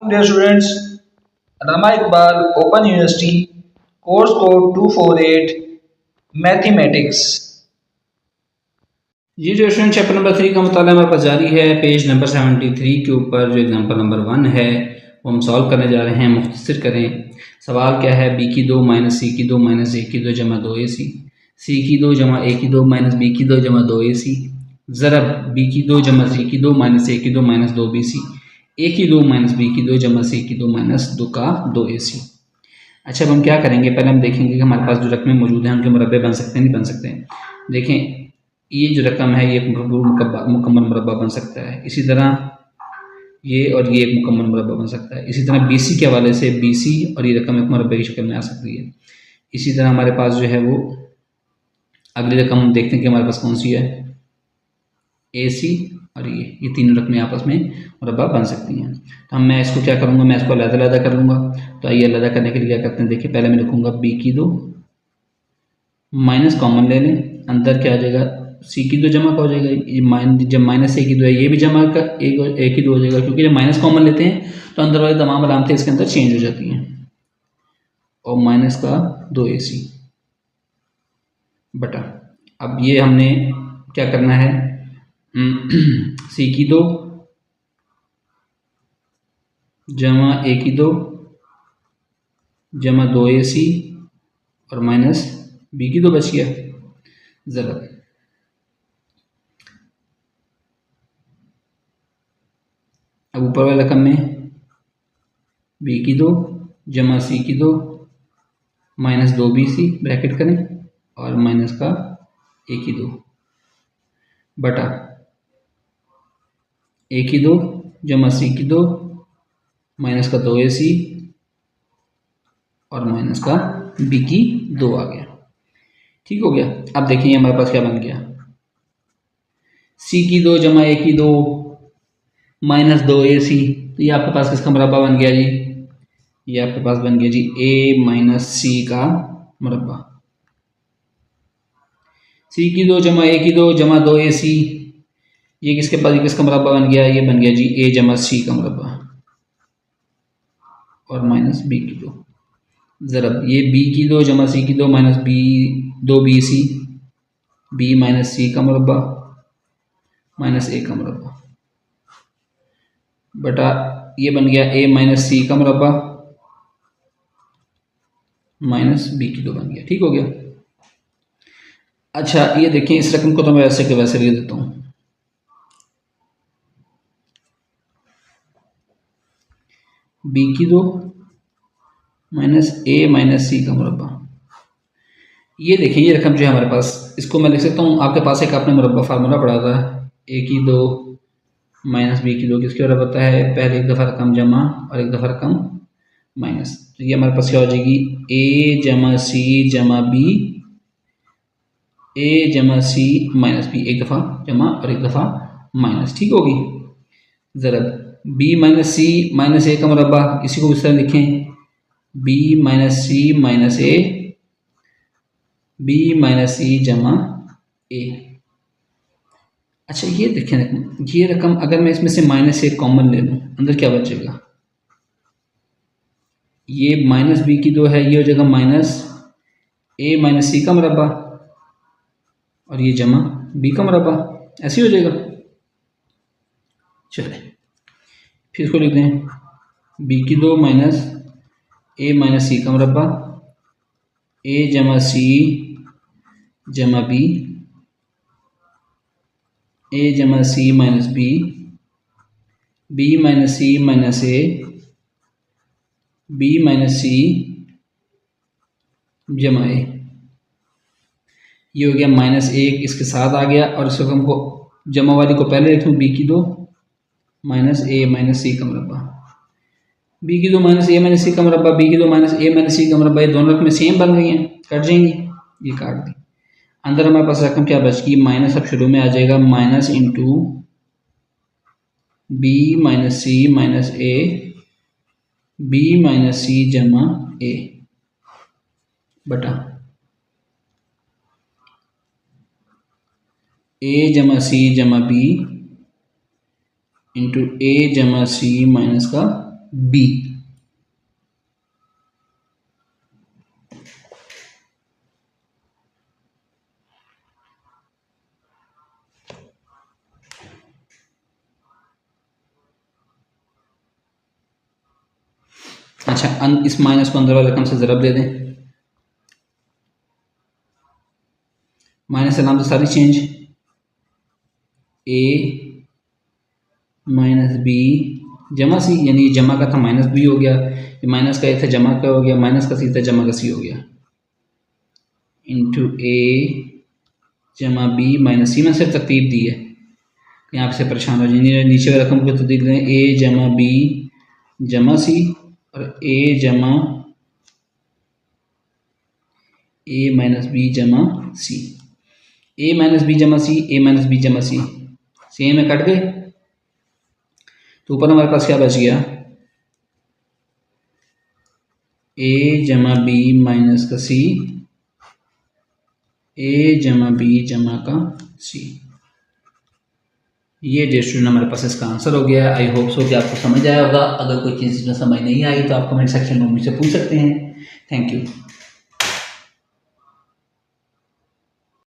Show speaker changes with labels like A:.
A: Dear students, Rama Iqbal, Open University, course code 248, Mathematics.
B: जी जो student chapter number 3 का मुताला हमारे पास जारी है। पेज नंबर 73 के ऊपर जो एग्जांपल नंबर 1 है वो हम सॉल्व करने जा रहे हैं। मुख्तसर करें। सवाल क्या है, बी की 2 माइनस सी की 2 माइनस ए की 2 जमा 2ac, सी की 2 जमा ए की 2 माइनस बी की 2 जमा 2ac, ज़रब बी की 2 जमा सी की 2 माइनस ए की 2 माइनस 2bc, ए की 2 माइनस बी की 2 जमा सी की 2 माइनस 2 का 2ac। अच्छा, अब हम क्या करेंगे, पहले हम देखेंगे कि हमारे पास जो रकमें मौजूद हैं उनके मुरब्बे बन सकते हैं नहीं बन सकते हैं। देखें, ये जो रकम है ये एक मुकम्मल मुरब्बा बन सकता है। इसी तरह ये और ये एक मुकम्मल मुरब्बा बन सकता है। इसी तरह BC के हवाले से BC और ये रकम एक मुरब्बे की शक्ल में आ सकती है। इसी तरह हमारे पास जो है वो अगली रकम हम देखते हैं कि हमारे पास कौन सी है, AC और ये तीनों रकमें आपस में मुरब्बा बन सकती हैं। तो मैं इसको क्या करूँगा, मैं इसको अलग-अलग कर लूँगा। तो आइए अलग करने के लिए क्या करते हैं, देखिए पहले मैं लिखूँगा B की 2 माइनस कॉमन ले लें, अंदर क्या आ जाएगा, सी की 2 जमा का हो जाएगा, ये जब माइनस ए की 2 है ये भी जमा का ए की 2 हो जाएगा, क्योंकि जब माइनस कॉमन लेते हैं तो अंदर वाली तमाम अलामतें इसके अंदर चेंज हो जाती हैं। और माइनस का 2ac बटा, अब ये हमने क्या करना है, सी की 2 जमा ए की 2 जमा 2ac और माइनस बी की 2 बच गया। ज़रा अब ऊपर वाले रकम में बी की 2 जमा सी की 2 माइनस 2bc ब्रैकेट करें और माइनस का ए की 2 बटा ए की 2 जमा सी की 2 माइनस का 2ac और माइनस का बी की 2 आ गया। ठीक हो गया। अब देखिए हमारे पास क्या बन गया, सी की 2 जमा ए की 2 माइनस 2ac, तो ये आपके पास किसका मुरब्बा बन गया जी, ये आपके पास बन गया जी a माइनस सी का मुरब्बा। सी की 2 जमा ए की 2 जमा 2ac, ये किसके पास किसका मुरब्बा बन गया, ये बन गया जी a जमा सी का मुरब्बा और माइनस बी की 2। ज़रब ये b की 2 जमा सी की 2 minus B 2bc, b minus C का मुरब्बा माइनस ए का मुरब्बा बटा ये बन गया a माइनस सी का मुरब्बा माइनस बी की 2 बन गया। ठीक हो गया। अच्छा ये देखिए, इस रकम को तो मैं वैसे के वैसे लिख देता हूँ, बी की 2 माइनस ए माइनस सी का मुरब्बा। ये देखिए ये रकम जो है हमारे पास, इसको मैं लिख सकता हूँ, आपके पास एक आपने मुरब्बा फार्मूला पढ़ा था, ए की 2 माइनस बी की 2 किसके बराबर होता है, पहले एक दफ़ा रकम जमा और एक दफ़ा रकम माइनस। तो ये हमारे पास क्या हो जाएगी, ए जमा सी जमा बी, ए जमा सी माइनस बी, एक दफ़ा जमा और एक दफ़ा माइनस। ठीक होगी। ज़रब बी माइनस सी माइनस ए का मुरब्बा, इसी को इस तरह लिखें, बी माइनस सी माइनस ए, बी माइनस सी जमा ए। अच्छा ये देखें रकम, ये रकम अगर मैं इसमें से माइनस ए कॉमन ले लूँ, अंदर क्या बचेगा, ये माइनस बी की 2 है, ये हो जाएगा माइनस ए माइनस सी का मुरब्बा और ये जमा बी का मुरब्बा, ऐसे ही हो जाएगा। चले फिर इसको लिख दें, बी की 2 माइनस ए माइनस सी का मुरब्बा, ए जमा सी जमा बी, ए जमा सी माइनस बी, बी माइनस सी माइनस ए, बी माइनस सी जमा ए। ये हो गया माइनस एक इसके साथ आ गया, और इस रकम को जमा वाली को पहले लिखूँ, बी की 2 माइनस ए माइनस सी का मुरब्बा, बी की 2 माइनस ए माइनस सी का मुरब्बा, बी की 2 माइनस ए माइनस सी का मुरब्बा, ये दोनों रकमें सेम बन गई हैं, कट जाएंगी, ये काट दी। अंदर हमारे पास रकम क्या बच गई, माइनस अब शुरू में आ जाएगा, माइनस इंटू बी माइनस सी माइनस ए, बी माइनस सी जमा ए बटा ए जमा सी जमा बी इंटू ए जमा सी माइनस का बी। अच्छा, इस माइनस को अंदर वाले रकम से ज़रब दे दें। माइनस नाम तो सारी चेंज, ए माइनस बी जमा सी, यानी जमा का था माइनस बी हो गया, ये माइनस का ये था जमा का हो गया, माइनस का सी था जमा का सी हो गया, इंटू ए जमा बी माइनस सी। में सिर्फ तरतीब दी है, यहाँ से परेशान हो जाए, नीचे वाले रकम को तरतीब दें, ए जमा बी जमा सी और ए जमा ए माइनस बी जमा सी, ए माइनस बी जमा सी, ए माइनस बी जमा सी, सेम में कट गए। तो ऊपर हमारे पास क्या बच गया, ए जमा बी माइनस का सी, ए जमा बी जमा का सी। ये डियर स्टूडेंट हमारे पास इसका आंसर हो गया है। आई होप सो कि आपको समझ आया होगा। अगर कोई चीज़ इसमें समझ नहीं आई तो आप कमेंट सेक्शन में मुझसे पूछ सकते हैं। Thank you.